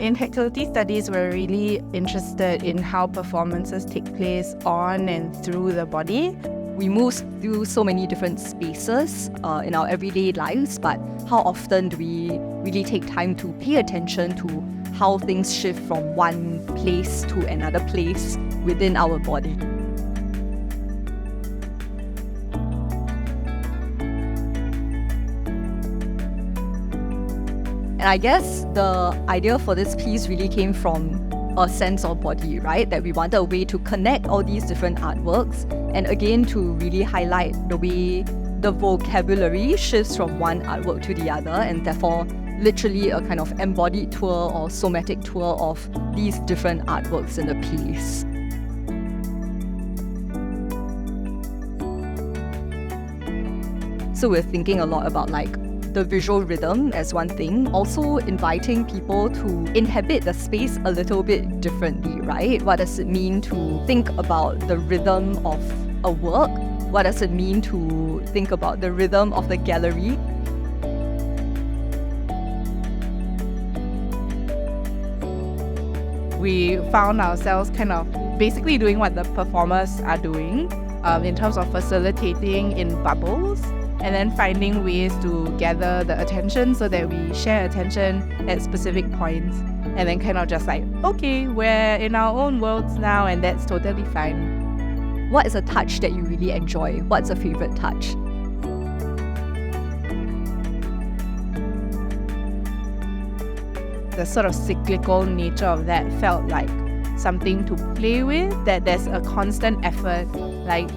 In Tactility Studies, we're really interested in how performances take place on and through the body. We move through so many different spaces in our everyday lives, but how often do we really take time to pay attention to how things shift from one place to another place within our body? And I guess the idea for this piece really came from a sense of body, right? That we wanted a way to connect all these different artworks and again to really highlight the way the vocabulary shifts from one artwork to the other, and therefore literally a kind of embodied tour or somatic tour of these different artworks in the piece. So we're thinking a lot about the visual rhythm as one thing, also inviting people to inhabit the space a little bit differently, right? What does it mean to think about the rhythm of a work? What does it mean to think about the rhythm of the gallery? We found ourselves kind of basically doing what the performers are doing in terms of facilitating in bubbles, and then finding ways to gather the attention so that we share attention at specific points, and then kind of just okay, we're in our own worlds now, and that's totally fine. What is a touch that you really enjoy? What's a favorite touch? The sort of cyclical nature of that felt like something to play with, that there's a constant effort.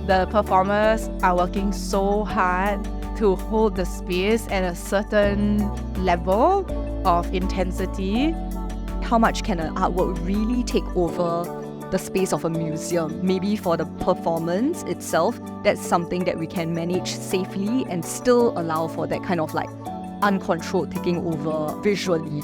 The performers are working so hard to hold the space at a certain level of intensity. How much can an artwork really take over the space of a museum? Maybe for the performance itself, that's something that we can manage safely and still allow for that kind of uncontrolled taking over visually.